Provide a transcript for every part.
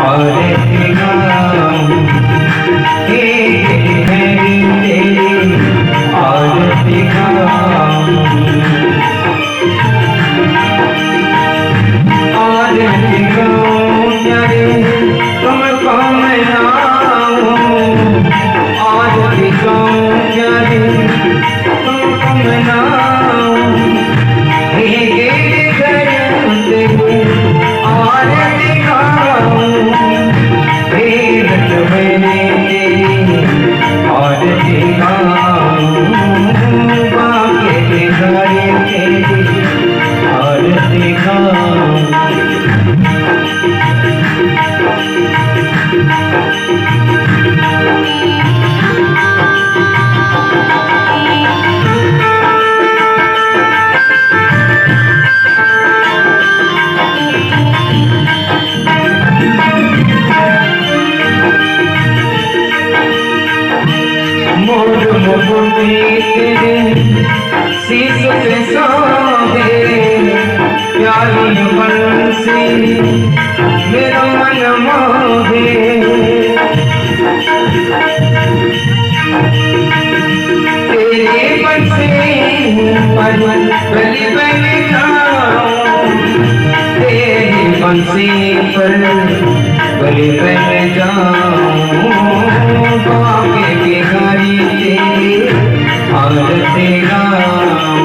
आरती गाऊं हे तेरी आरती गाऊं आरती गाऊं प्यारे तुमको मनाऊं आरती गाऊं प्यारे तुमको मनाऊं हे तेरी आरती गाऊं हे रतबने तेरी आरती गाऊं बाके के घरे तेरी आरती गाऊं शीश पे सोहे प्यारी बंसी मेरा मन मोहे तेरी बंसी पर बलि बन जाऊं तेरी बंसी पर बलि बन जाऊं बाके के घरी तेरी आरती गाऊं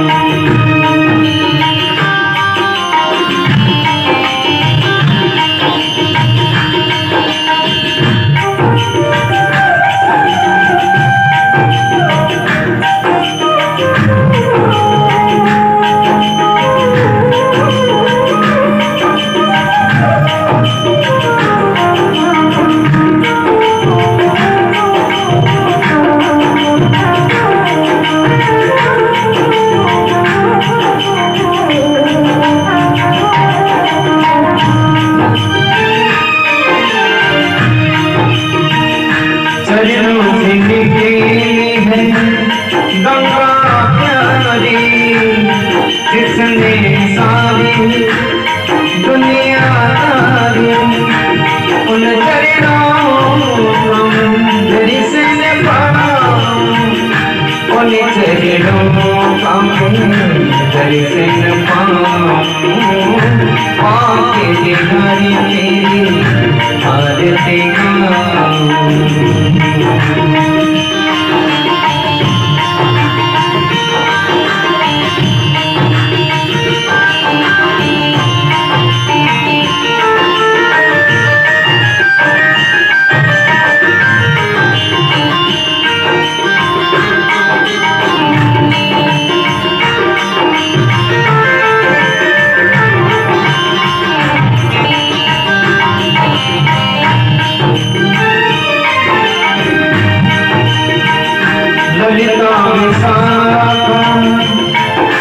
गंगा प्यारी जिसने सारी दुनिया तारी उन चरणों मेरी से पाऊं उन चरणों का दर्शन पाऊं आके के घरी तेरी आरती गाऊं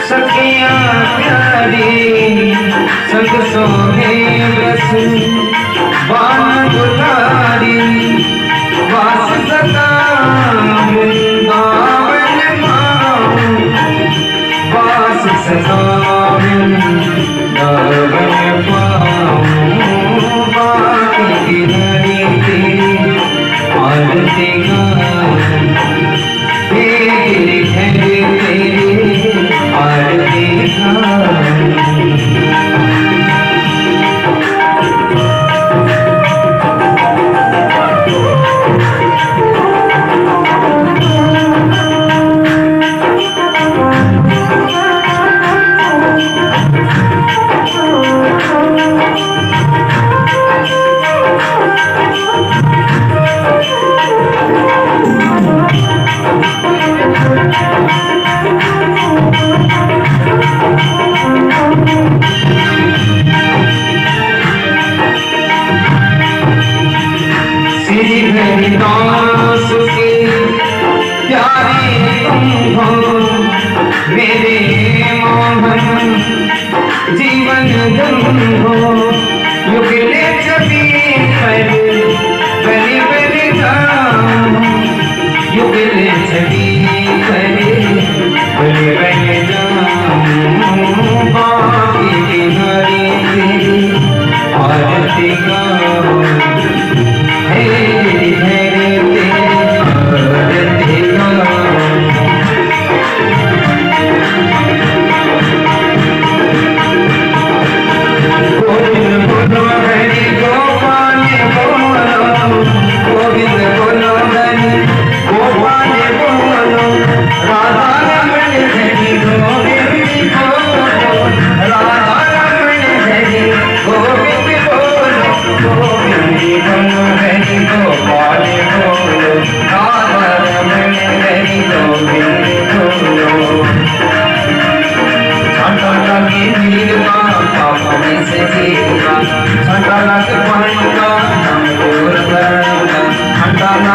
सखियां प्यारी संग सोहे बस बान गुलारी वास सदा वृंदावन माऊं वास सदा वृंदावन पाऊं बाकी की हरी तेरी आरती गाऊं तेरी तेरी आरती गाऊं दास की प्यारी तुम हो मेरे मोहन जीवन तुम हो युगले छवि पर बलि बलि जाऊं युगले छवि पर बलि बलि जाऊं बाकी की हरी आरती गाऊं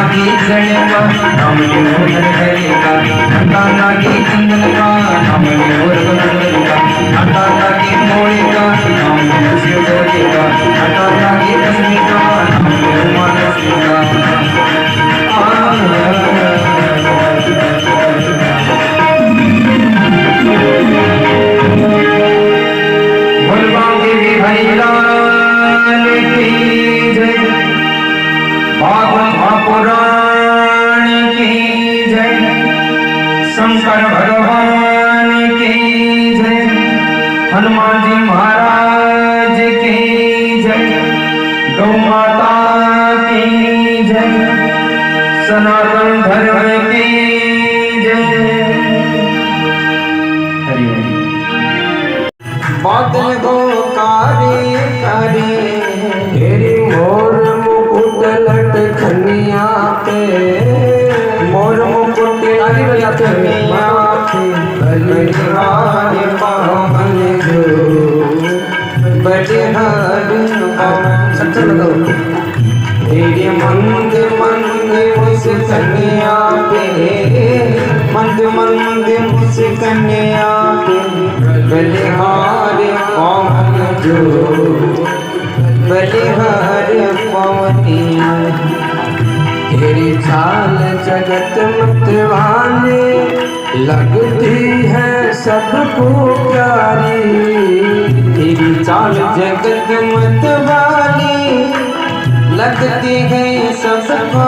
लागी जड़वा नाम मोर हरेगा, घंटा लागी चंदन का नाम मोर गंगा, घंटा लागी मोड़ी का नाम शिव देगा, घंटा लागी लक्ष्मी का नाम महालक्ष्मी का। देवी हरिलाल की जय, भागवत पुराण की जय, शंकर भगवान की जय, हनुमान जी महाराज की जय, गौ माता की जय, सनातन धर्म की जय। हरिओम। बादल को कारे कारे तेरी मोर मुकुट लटकनिया पे, मोर मुकुट लटकनिया पे बलिहार पावन जो, बलिहार सबसे बताओ तेरी मंद मंद मुस्कनिया पे, मंद मंद मुस्कनिया पे बलिहार पावन जो, बलिहार पावनी। तेरी चाल जगत मतवानी लगती है सबको प्यारी, तेरी चाल जगत मतवानी लगती है सबको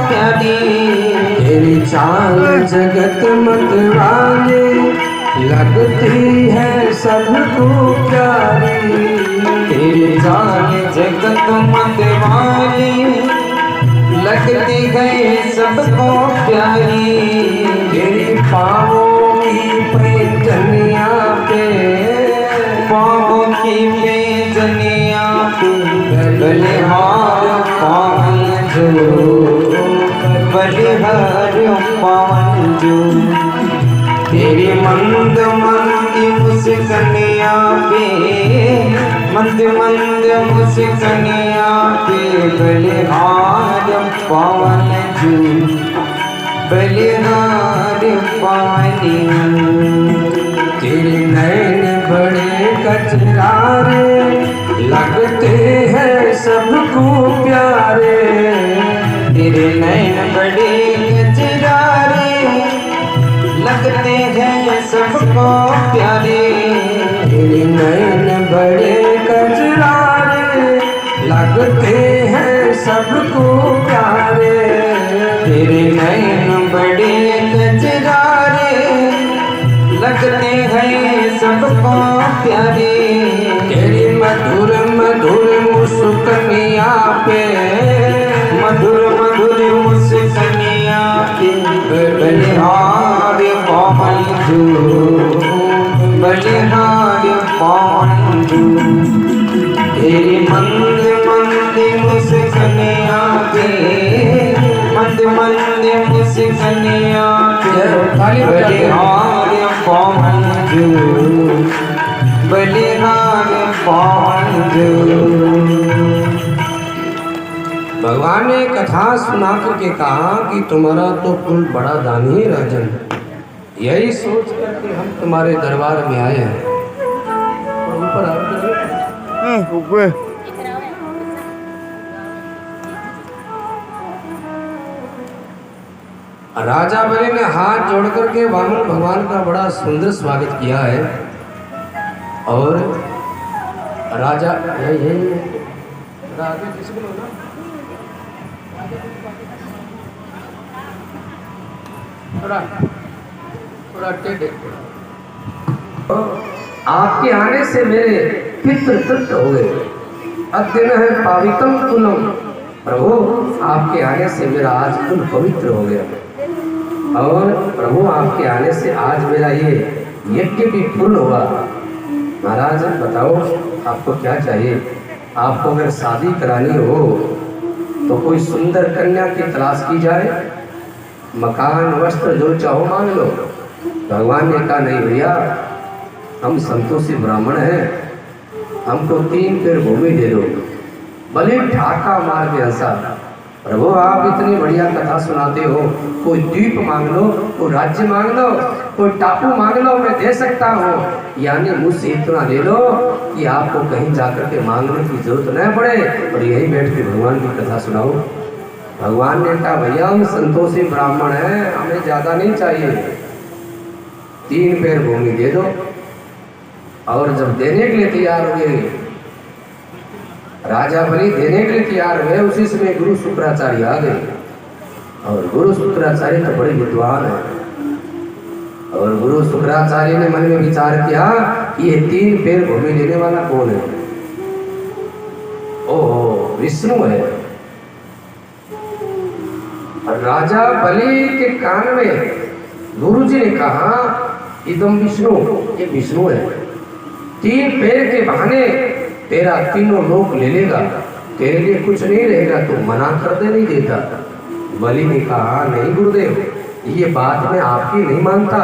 प्यारी, तेरी चाल जगत मतवानी लगती है सबको प्यारी, तेरी चाल जगत मतवाली लगती है सबको प्यारी, तेरी पाँवों की पैजनिया पे, पाँवों की पैजनिया पे बलिहार पावन जो, बलिहार पावन जो। तेरी मंद मंद मुस्कनिया पे, मंद मंद मुस्कनिया पे बलिहार पावन जो, बलिहार पावनी। तेरे नैन बड़े कचरारे लगते हैं सबको प्यारे, तेरे नैन बड़े कचरारे लगते हैं सबको प्यारे, तेरे नैन बड़े कजरारे लगते हैं सबको प्यारे, तेरे नैन बड़े कजरारे लगते हैं सबको प्यारे, तेरी मधुर मधुर मुस्कनिया पे, मधुर मधुर मुस्कनिया पे बलिहार पावन जो, बलिहार पावन जो। तेरी मंद मंद मुस्कनिया पे, मंद मंद मुस्कनिया पे बलिहार पावन जो, बलिहार पावन जो। भगवान ने कथा सुना करके कहा कि तुम्हारा तो कुल बड़ा दानी है राजन, यही सोच करके हम तुम्हारे दरबार में आए हैं। ऊपर राजा बलि ने हाथ जोड़ करके वामन भगवान का बड़ा सुंदर स्वागत किया है, और राजा थोड़ा टेढ़े। आपके आने से मेरे पितृ तृप्त हो गए, अद्यन है पावित्रम कुलम। प्रभु आपके आने से मेरा आज कुल पवित्र हो गया, और प्रभु आपके आने से आज मेरा ये यज्ञ भी पूर्ण हुआ। महाराज बताओ आपको क्या चाहिए? आपको अगर शादी करानी हो तो कोई सुंदर कन्या की तलाश की जाए, मकान वस्त्र जो चाहो मांग लो। भगवान ने कहा नहीं भैया, हम संतोषी ब्राह्मण हैं, हमको 3 पेड़ भूमि दे दो। भले ठाका मार के हंसा, प्रभु आप इतनी बढ़िया कथा सुनाते हो, कोई द्वीप मांग लो, कोई राज्य मांग लो, कोई टापू मांग लो, मैं दे सकता हूँ। यानी मुझसे इतना ले लो कि आपको कहीं जाकर के मांगने की जरूरत न पड़े और यही बैठ के भगवान की कथा सुनाओ। भगवान ने कहा भैया हम संतोषी ब्राह्मण हैं, हमें ज्यादा नहीं चाहिए, 3 पैर भूमि दे दो। और जब देने के लिए तैयार हुए, राजा बलि देने के लिए तैयार हुए, उसी समय गुरु शुक्राचार्य आ गए। और गुरु शुक्राचार्य तो बड़े विद्वान है, और गुरु शुक्राचार्य ने मन में विचार किया कि ये 3 पैर भूमि लेने वाला कौन है? ओहो, विष्णु है। राजा बलि के कान में गुरुजी ने कहा इदम विष्णु, ये विष्णु है, 3 पैर के बहाने तेरा तीनों लोक ले लेगा, तेरे लिए कुछ नहीं रहेगा, तो मना कर दे नहीं देता। बलि ने कहा नहीं गुरुदेव, ये बात मैं आपकी नहीं मानता,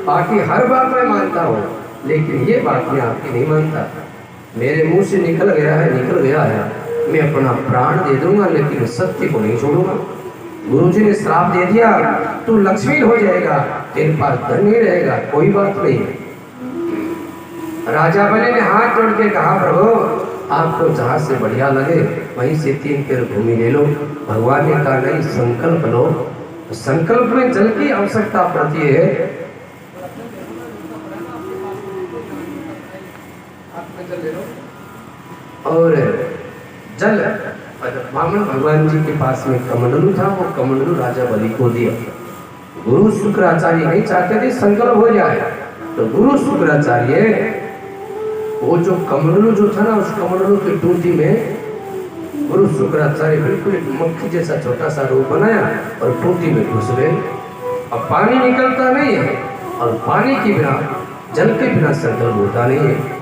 बाकी हर बात मैं मानता हूँ, लेकिन ये बात मैं आपकी नहीं मानता। मेरे मुंह से निकल गया है, मैं अपना प्राण दे दूंगा, लेकिन सत्य को नहीं छोड़ूंगा। गुरुजी ने श्राप दे दिया, तू लक्ष्मी हो जाएगा, तेरे पास धन नहीं रहेगा, कोई बात नहीं। राजा बलि ने हाथ जोड़ के कहा प्रभु आपको जहां से बढ़िया लगे वहीं से 3 पैर भूमि ले लो। भगवान ने कहा नहीं, संकल्प लो। संकल्प में जल की आवश्यकता पड़ती है। और जल वामन भगवान जी के पास में कमंडलू था, वो कमंडलू राजा बलि को दिया। गुरु शुक्राचार्य नहीं चाहते थे संकल्प हो जाए, तो गुरु शुक्राचार्य वो जो कमंडलू जो था ना, उस कमंडलू की टूटी में गुरु शुक्राचार्य बिल्कुल एक मक्खी जैसा छोटा सा रूप बनाया और टूटी में घुस गए। अब पानी निकलता नहीं है, और पानी के बिना, जल के बिना संकल्प होता नहीं है।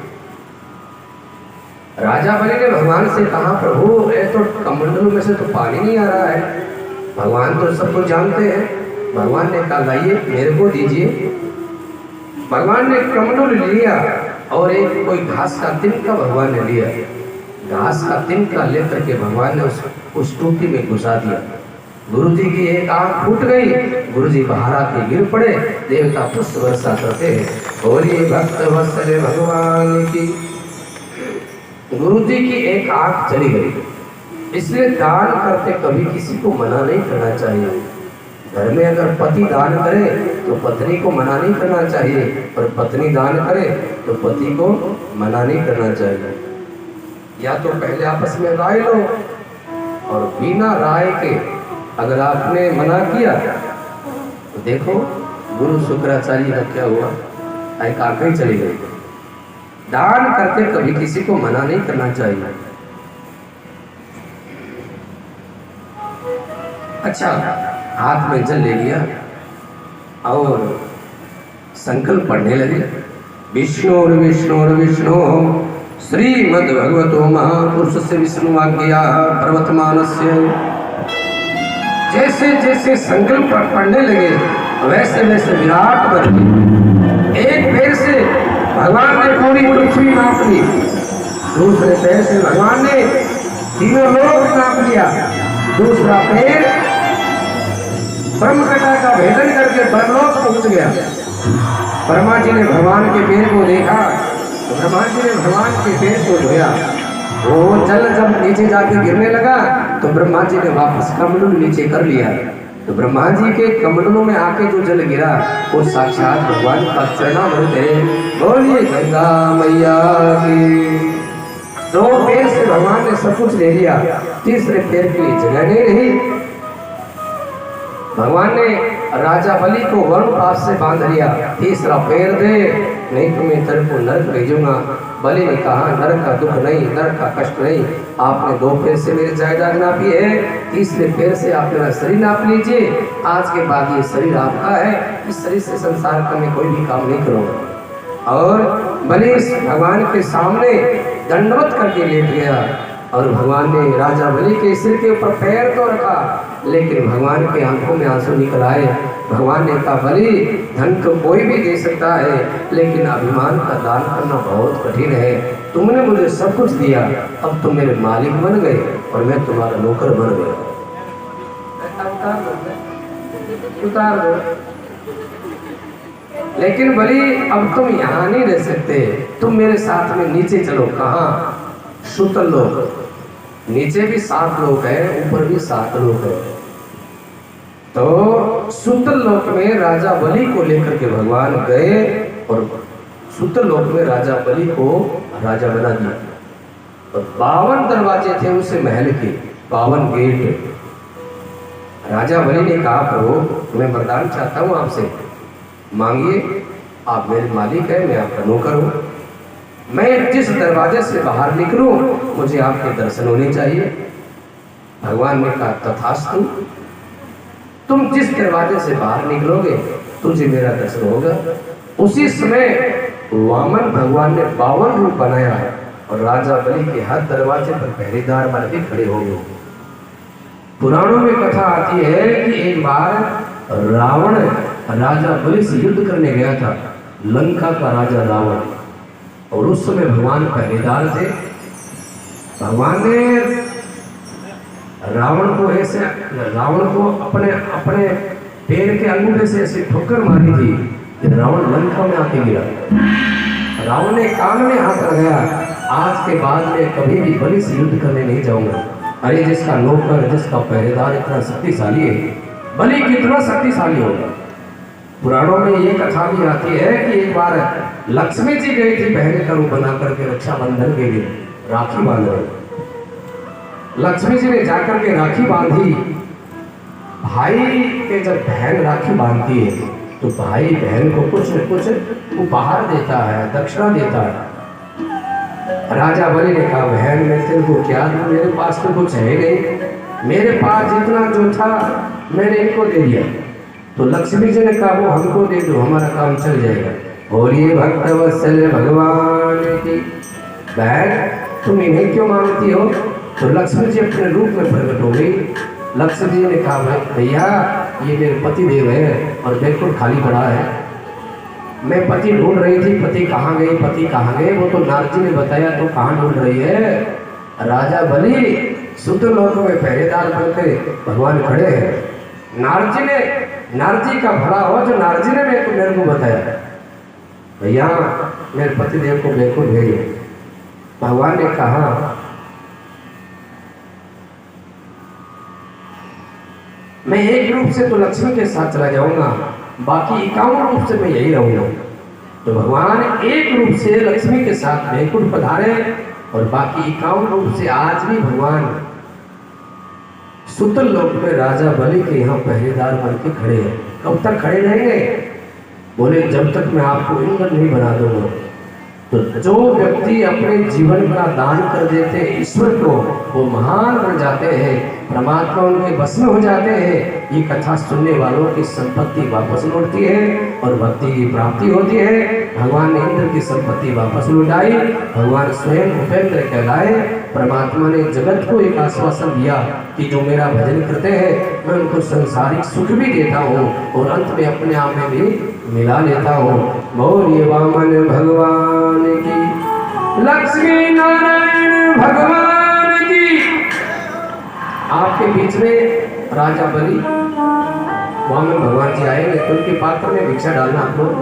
राजा बलि ने भगवान से कहा प्रभु ये तो कमंडलू में से तो पानी नहीं आ रहा है, भगवान तो सब कुछ जानते हैं। भगवान ने कहा लाइए मेरे को दीजिए। भगवान ने कमंडलू लिया और एक कोई घास का तिनका भगवान ने लिया, घास का तिनका लेकर के भगवान ने उस टूटी में घुसा दिया। गुरुजी की एक आंख फूट गई, गुरुजी बाहर आके गिर पड़े, देवता पुष्प वर्षा करते हैं, बोलिए भक्त वत्सल भगवान की। गुरुजी की एक आंख चली गई। इसलिए दान करते कभी किसी को मना नहीं करना चाहिए। घर में अगर पति दान करे तो पत्नी को मना नहीं करना चाहिए, और पत्नी दान करे तो पति को मना नहीं करना चाहिए। या तो पहले आपस में राय लो, और बिना राय के अगर आपने मना किया तो देखो गुरु शुक्राचार्य का क्या हुआ, एक आंखें चली गई। दान करते कभी किसी को मना नहीं करना चाहिए। अच्छा, हाथ में जल ले लिया और संकल्प पढ़ने लगे। विष्णु विष्णु विष्णु श्रीमद् भगवतो महापुरुष से विष्णु आज्ञा पर्वतमानस्य। जैसे जैसे संकल्प पढ़ने लगे वैसे वैसे विराट बन गए। एक पैर से भगवान ने पूरी पृथ्वी नाप ली, दूसरे पैर से भगवान ने तीनों लोक नाप लिया, दूसरा पैर ब्रह्मकटा का भेदन करके परलोक पहुंच गया। ब्रह्मा जी ने भगवान के पैर को देखा, तो ब्रह्मा जी ने भगवान के पैर को धोया। वो जल जब नीचे जाके गिरने लगा तो ब्रह्मा जी ने वापस कमंडलू नीचे कर लिया। तो ब्रह्मा जी के कमंडलों में आके जो जल गिरा वो साक्षात भगवान का चरणामृत है। बोलिए गंगा मैया की। 2 पैर से भगवान ने सब कुछ ले लिया, तीसरे पैर के लिए जगह नहीं रही। भगवान ने राजा बलि को वरुण पाप से बांध लिया, तीसरा पैर दे नहीं तो मैं तेरे को नरक भेजूंगा। बलि ने कहा नरक का दुख नहीं, नरक का कष्ट नहीं, आपने 2 पैर से मेरी जायदाद नापी है, तीसरे पैर से आप मेरा शरीर नाप लीजिए। आज के बाद ये शरीर आपका है, इस शरीर से संसार का मैं कोई भी काम नहीं करूँगा। और बलि भगवान के सामने दंडवत करके लेट गया, और भगवान ने राजा बलि के सिर के ऊपर पैर तो रखा, लेकिन भगवान के आंखों में आंसू निकल आए। भगवान ने कहा बलि धन तो कोई भी दे सकता है, लेकिन अभिमान का दान करना बहुत कठिन है। तुमने मुझे सब कुछ दिया, अब तुम मेरे मालिक बन गए और मैं तुम्हारा नौकर बन गया। उतार दो। लेकिन बलि अब तुम यहाँ नहीं रह सकते, तुम मेरे साथ में नीचे चलो। कहाँ? सुतल लोक। नीचे भी 7 लोग हैं, ऊपर भी 7 लोग हैं। तो सुतल लोक में राजा बलि को लेकर के भगवान गए और सुतल लोक में राजा बलि को राजा बना दिया। और 52 दरवाजे थे उसे महल के, 52 गेट। राजा बलि ने कहा, प्रभु मैं वरदान चाहता हूँ आपसे, मांगिए, आप मेरे मालिक है, मैं आपका नौकर हूँ। मैं जिस दरवाजे से बाहर निकलूं मुझे आपके दर्शन होने चाहिए। भगवान ने कहा, तथास्तु, तुम जिस दरवाजे से बाहर निकलोगे तुझे मेरा दर्शन होगा। उसी समय वामन भगवान ने 52 रूप बनाया और राजा बलि के हर दरवाजे पर पहरेदार बन के खड़े हो गए। पुराणों में कथा आती है कि एक बार रावण राजा बलि से युद्ध करने गया था, लंका का राजा रावण, और उस समय भगवान पहरेदार थे। भगवान ने रावण को अपने अपने पैर के अंगूठे से ऐसे ठोकर मारी थी कि रावण लंका में आके गिरा। रावण ने कान में हाथ लगाया, आज के बाद मैं कभी भी बलि से युद्ध करने नहीं जाऊंगा। अरे जिसका नौकर, जिसका पहरेदार इतना शक्तिशाली है, बलि कितना शक्तिशाली होगा। पुराणों में ये कथा भी आती है कि एक बार लक्ष्मी जी गई थी पहरे का रूप बना करके रक्षाबंधन के दिन राखी बांध रही। लक्ष्मी जी ने जाकर के राखी बांधी। भाई के जब बहन राखी बांधती है तो भाई बहन को कुछ न कुछ उपहार देता है, दक्षिणा देता है। राजा बलि ने कहा, बहन मैं तेरे को क्या दूं, मेरे पास तो कुछ है नहीं, मेरे पास जितना जो था मैंने इनको दे दिया। तो लक्ष्मी जी ने कहा, वो हमको दे दो, हमारा काम चल जाएगा। बोलिए भक्त वत्सल भगवान की। बहन तुम इन्हें क्यों मांगती हो? तो लक्ष्मी जी अपने रूप में प्रकट हो गई। लक्ष्मी जी ने कहा, भैया ये मेरे पति देव है और बिल्कुल खाली पड़ा है, मैं पति ढूंढ रही थी, पति कहाँ गए, पति कहाँ गए? वो तो नारद जी ने बताया, तो कहाँ ढूंढ रही है? राजा बलि सुतल लोक में पहरेदार बनकर भगवान खड़े हैं। नारद जी का भला हो जो नारद जी ने मेरे को बताया, भैया मेरे पति देव को बिल्कुल भेजे। भगवान ने कहा, मैं एक रूप से तो लक्ष्मी के साथ चला जाऊंगा, बाकी 51 रूप से मैं यही रहूंगा। तो भगवान एक रूप से लक्ष्मी के साथ वैकुंठ पधारे और बाकी 51 रूप से आज भी भगवान सुतल लोक में राजा बलि के यहाँ पहरेदार बन के खड़े हैं। कब तक खड़े रहेंगे? बोले जब तक मैं आपको इंद्र नहीं बना दूंगा। तो जो व्यक्ति अपने जीवन का दान कर देते ईश्वर को, वो महान बन जाते हैं, परमात्मा उनके बस में हो जाते हैं। ये कथा सुनने वालों की संपत्ति वापस लौटती है और भक्ति की प्राप्ति होती है। भगवान ने इंद्र की संपत्ति वापस लौटाई, भगवान स्वयं उपेंद्र कहलाए। परमात्मा ने जगत को एक आश्वासन दिया कि जो मेरा भजन करते हैं मैं उनको संसारिक सुख भी देता हूँ और अंत में अपने आप में भी मिला लेता हूँ। बोलिए वामन भगवान की, लक्ष्मी नारायण भगवान की। आपके बीच में राजा बलि वामन भगवान जी आएंगे तो उनके पात्र में भिक्षा डालना आप लोग।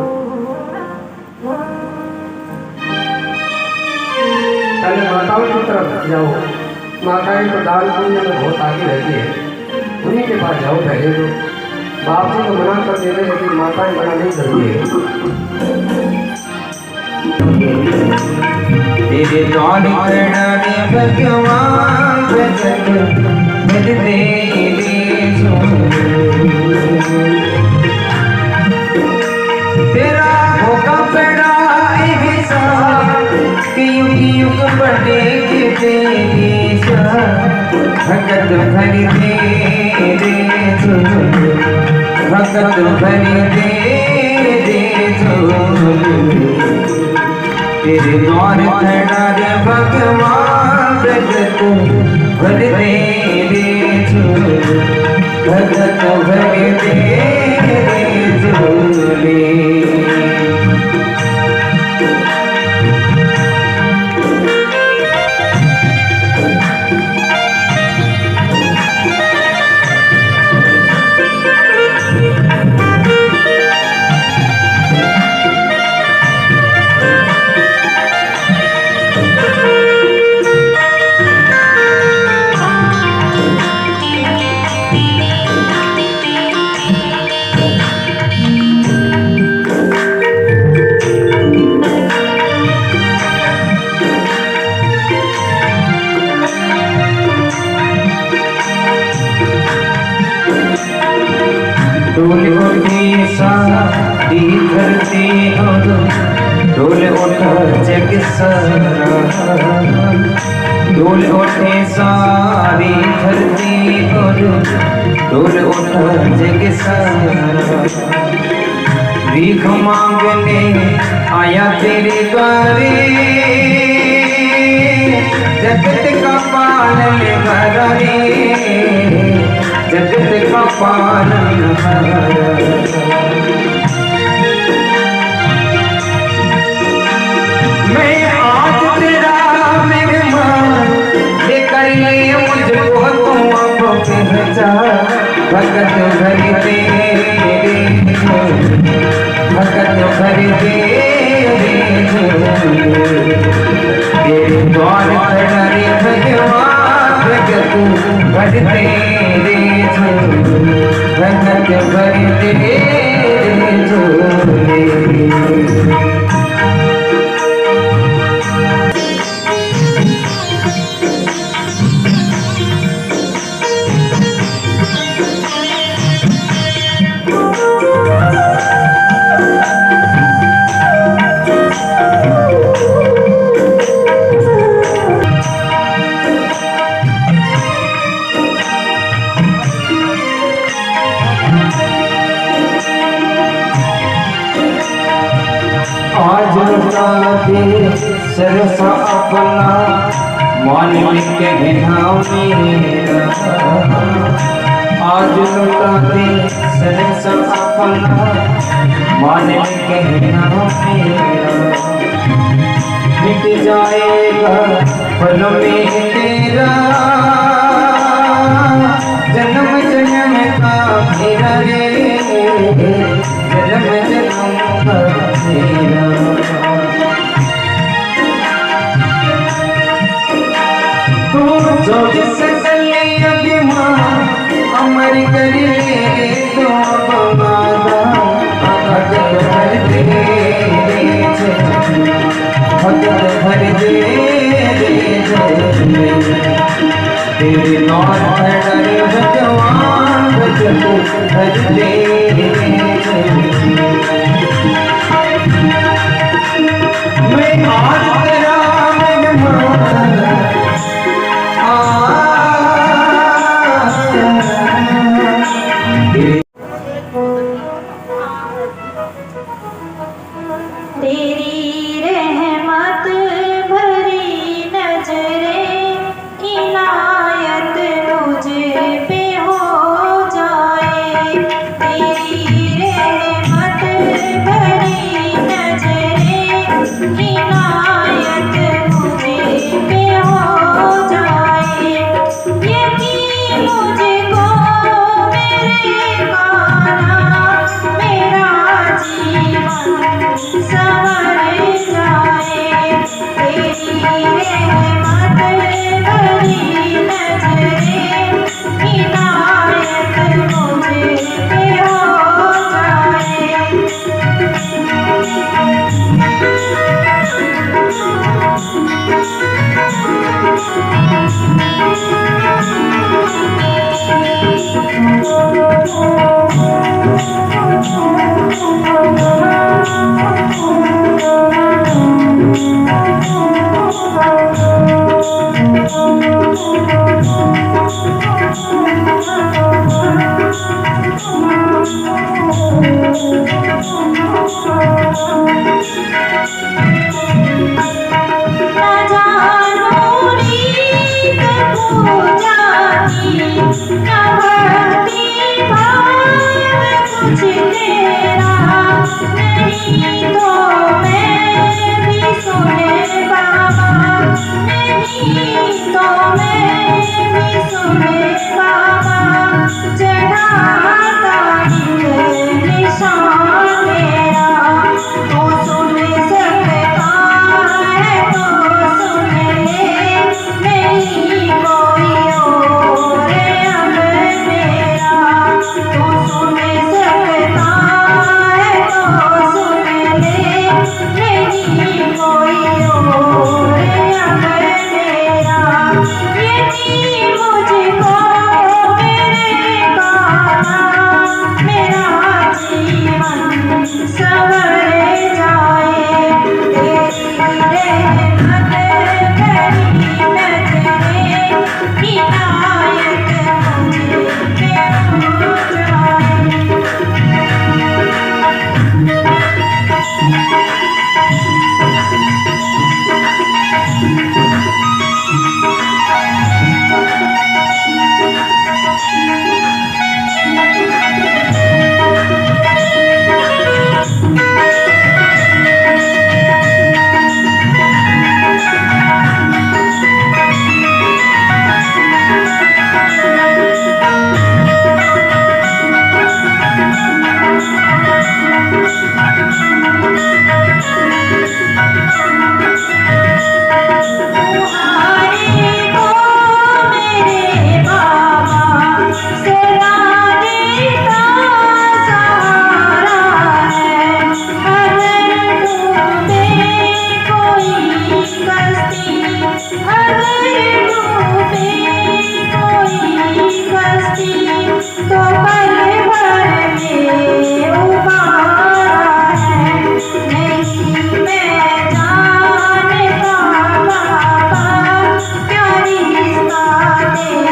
पहले माताओं की तरफ जाओ, माताएं तो दान पुण्य में बहुत आगे रहती है, उन्हीं के पास जाओ पहले। तो बाप जी तो मना कर दे रहे, लेकिन माताएं मना नहीं करती है। तेरे द्वार भगवान तेरा होगा बड़ा युग युग बड़े भगत भरी दे भगत भरी दे तेरे द्वार खड़ा रे भगवान भगत भर दे भगत भर दे झोले। डोल उठी सारी धरती और डोल उठा जग सारा, डोल उठे सारी धरती और डोल उठा जग सारा। भीख मांगने आया तेरे द्वारे, जगत का पालन हारा रे, जगत का पालन हारा। मैं आज तेरा मेहमान लेकर ये मुझको तुम पहुंचा, भगत भर तेरे भगत भर तेरे द्वार खड़ा रे भगवान, भगत भर तेरे भगत भर तेरे झोले। आज लुटा दे सरसा अपना, मालिक कहना मेरा। आज लुटा दे सरसा अपना, मालिक कहना मेरा। मिट जाएगा पल में तेरा, जन्म जन्म का फेरा रे, जन्म जन्म का फेरा। जो सकल अभिमान अमर कर ले तो बवादा, भगत भर तेरे भगत भर तेरे तेरे नौर खड़े भगवान, भगत भर तेरे। मैं आज तेरा मेहमान तेरी रहमत भरी नजरें इनायत मुझ पे हो जाए, तेरी रहमत भरी नजरें इनायत मुझ पे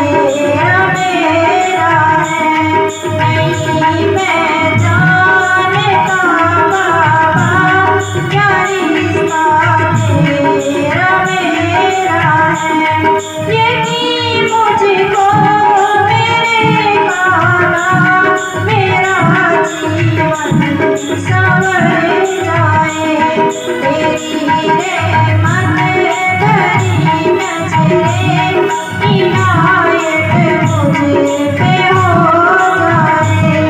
तेरा मेरा है, नहीं मैं जानता बाबा क्या रिश्ता तेरा मेरा है। यही मुझको मेरे कान्हा मेरा जीवन संवर जाए, तेरी रहमत भरी नजरे इनायत मुझ पे हो जाए।